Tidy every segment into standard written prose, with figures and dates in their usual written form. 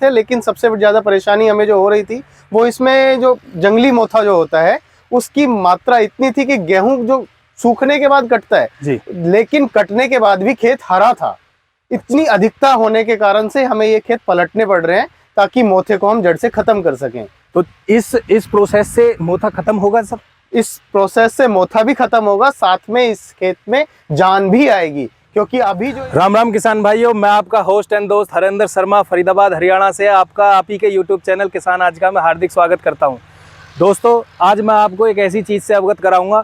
थे, लेकिन सबसे ज़्यादा परेशानी हमें जो हो रही थी वो इसमें जो जंगली मोथा जो होता है उसकी मात्रा इतनी थी कि गेहूं जो सूखने के बाद कटता है जी, लेकिन कटने के बाद भी खेत हरा था। इतनी अधिकता होने के कारण से हमें ये खेत पलटने पड़ रहे हैं ताकि मोथे को हम जड़ से खत्म कर सकें। तो इस प्रोसेस से मोथा खत्म होगा सर? इस प्रोसेस से मोथा भी खत्म होगा, साथ में इस खेत में जान भी आएगी, क्योंकि अभी जो राम राम किसान भाइयों, मैं आपका होस्ट एंड दोस्त हरेंद्र शर्मा फरीदाबाद हरियाणा से आपका आप ही के यूट्यूब चैनल किसान आज का मैं हार्दिक स्वागत करता हूं। दोस्तों, आज मैं आपको एक ऐसी चीज़ से अवगत कराऊंगा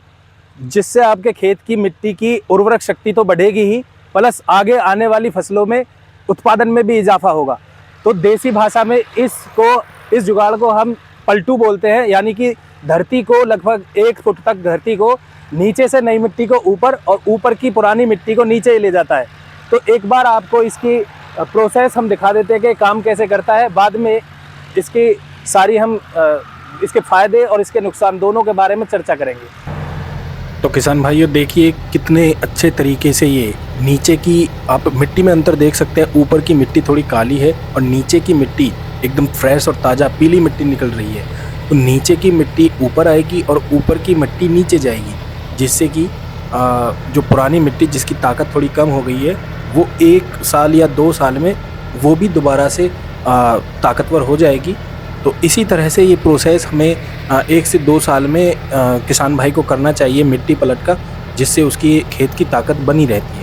जिससे आपके खेत की मिट्टी की उर्वरक शक्ति तो बढ़ेगी ही, प्लस आगे आने वाली फसलों में उत्पादन में भी इजाफा होगा। तो देसी भाषा में इस जुगाड़ को हम पलटू बोलते हैं, यानी कि धरती को लगभग 1 फुट तक धरती को नीचे से नई मिट्टी को ऊपर और ऊपर की पुरानी मिट्टी को नीचे ले जाता है। तो एक बार आपको इसकी प्रोसेस हम दिखा देते हैं कि काम कैसे करता है, बाद में इसकी सारी हम इसके फ़ायदे और इसके नुकसान दोनों के बारे में चर्चा करेंगे। तो किसान भाइयों, देखिए कितने अच्छे तरीके से ये नीचे की आप मिट्टी में अंतर देख सकते हैं। ऊपर की मिट्टी थोड़ी काली है और नीचे की मिट्टी एकदम फ्रेश और ताज़ा पीली मिट्टी निकल रही है। तो नीचे की मिट्टी ऊपर आएगी और ऊपर की मिट्टी नीचे जाएगी, जिससे कि जो पुरानी मिट्टी जिसकी ताकत थोड़ी कम हो गई है वो 1 साल या 2 साल में वो भी दोबारा से ताकतवर हो जाएगी। तो इसी तरह से ये प्रोसेस हमें 1 से 2 साल में किसान भाई को करना चाहिए मिट्टी पलट का, जिससे उसकी खेत की ताकत बनी रहती है।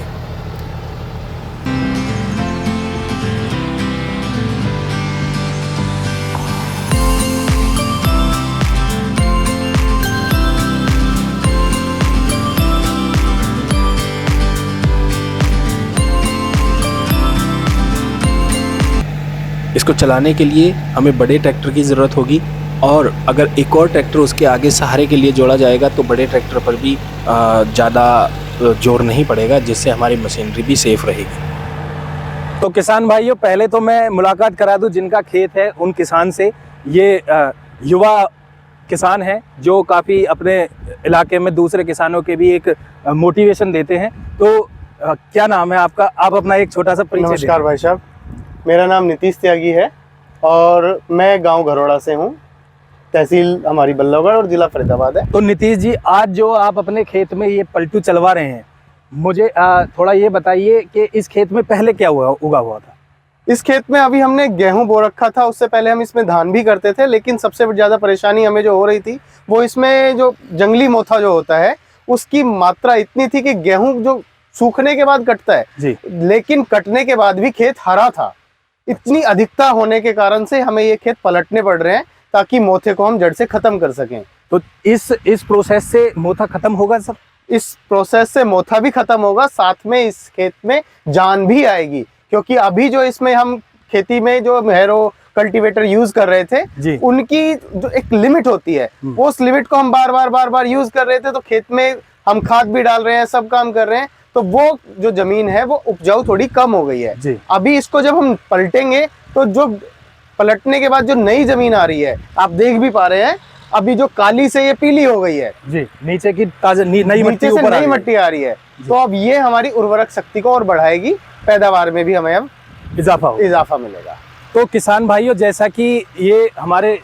इसको चलाने के लिए हमें बड़े ट्रैक्टर की ज़रूरत होगी, और अगर एक और ट्रैक्टर उसके आगे सहारे के लिए जोड़ा जाएगा तो बड़े ट्रैक्टर पर भी ज़्यादा जोर नहीं पड़ेगा, जिससे हमारी मशीनरी भी सेफ रहेगी। तो किसान भाइयों, पहले तो मैं मुलाकात करा दूं जिनका खेत है उन किसान से। ये युवा किसान हैं जो काफ़ी अपने इलाके में दूसरे किसानों के भी एक मोटिवेशन देते हैं। तो क्या नाम है आपका? आप अपना एक छोटा सा परिचय। नमस्कार भाई साहब, मेरा नाम नीतीश त्यागी है और मैं गांव घरोड़ा से हूं। तहसील हमारी बल्लभगढ़ और जिला फरीदाबाद है। तो नीतीश जी, आज जो आप अपने खेत में ये पलटू चलवा रहे हैं, मुझे थोड़ा ये बताइए कि इस खेत में पहले क्या उगा हुआ था? इस खेत में अभी हमने गेहूं बो रखा था, उससे पहले हम इसमें धान भी करते थे, लेकिन सबसे ज़्यादा परेशानी हमें जो हो रही थी वो इसमें जो जंगली मोथा जो होता है उसकी मात्रा इतनी थी कि गेहूं जो सूखने के बाद कटता है जी, लेकिन कटने के बाद भी खेत हरा था। इतनी अधिकता होने के कारण से हमें ये खेत पलटने पड़ रहे हैं ताकि मोथे को हम जड़ से खत्म कर सकें। तो इस प्रोसेस से मोथा खत्म होगा सर? इस प्रोसेस से मोथा भी खत्म होगा, साथ में इस खेत में जान भी आएगी, क्योंकि अभी जो इसमें हम खेती में जो हैरो कल्टीवेटर यूज कर रहे थे जी, उनकी जो एक लिमिट होती है वो उस लिमिट को हम बार बार यूज कर रहे थे। तो खेत में हम खाद भी डाल रहे हैं, सब काम कर रहे हैं, तो वो जो जमीन है वो उपजाऊ थोड़ी कम हो गई है जी। अभी इसको जब हम पलटेंगे तो जो पलटने के बाद जो नई जमीन आ रही है, आप देख भी पा रहे हैं अभी जो काली से ये पीली हो गई है जी, नीचे की ताजा नई मिट्टी से ऊपर नई मिट्टी आ रही है। तो अब ये हमारी उर्वरक शक्ति को और बढ़ाएगी, पैदावार में भी हमें अब इजाफा मिलेगा। तो किसान भाइयों, जैसा कि ये हमारे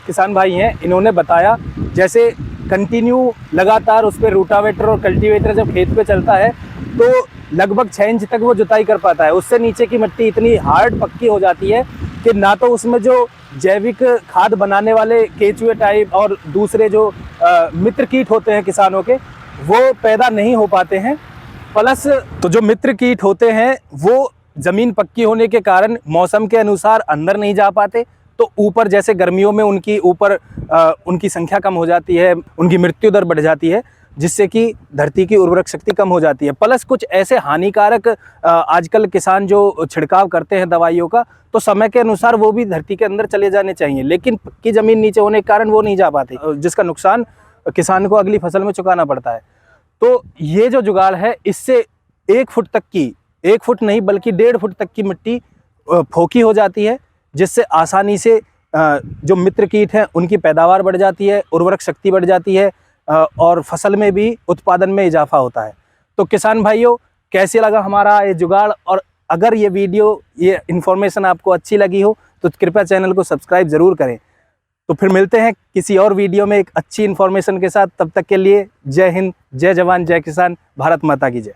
किसान भाई हैं, इन्होंने बताया जैसे कंटिन्यू लगातार उस पर रूटावेटर और कल्टीवेटर जब खेत पे चलता है तो लगभग 6 इंच तक वो जुताई कर पाता है। उससे नीचे की मिट्टी इतनी हार्ड पक्की हो जाती है कि ना तो उसमें जो जैविक खाद बनाने वाले केचुए टाइप और दूसरे जो मित्र कीट होते हैं किसानों के, वो पैदा नहीं हो पाते हैं। प्लस तो जो मित्र कीट होते हैं वो ज़मीन पक्की होने के कारण मौसम के अनुसार अंदर नहीं जा पाते, तो ऊपर जैसे गर्मियों में उनकी ऊपर उनकी संख्या कम हो जाती है, उनकी मृत्यु दर बढ़ जाती है, जिससे कि धरती की उर्वरक शक्ति कम हो जाती है। प्लस कुछ ऐसे हानिकारक आजकल किसान जो छिड़काव करते हैं दवाइयों का, तो समय के अनुसार वो भी धरती के अंदर चले जाने चाहिए, लेकिन पक्की ज़मीन नीचे होने के कारण वो नहीं जा पाते, जिसका नुकसान किसान को अगली फसल में चुकाना पड़ता है। तो ये जो जुगाड़ है, इससे 1 फुट तक की, 1 फुट नहीं बल्कि 1.5 फुट तक की मिट्टी फोकी हो जाती है, जिससे आसानी से जो मित्र कीट हैं उनकी पैदावार बढ़ जाती है, उर्वरक शक्ति बढ़ जाती है और फसल में भी उत्पादन में इजाफा होता है। तो किसान भाइयों, कैसे लगा हमारा ये जुगाड़? और अगर ये वीडियो, ये इन्फॉर्मेशन आपको अच्छी लगी हो तो कृपया चैनल को सब्सक्राइब ज़रूर करें। तो फिर मिलते हैं किसी और वीडियो में एक अच्छी इन्फॉर्मेशन के साथ। तब तक के लिए जय हिंद, जय जवान, जय किसान, भारत माता की जय।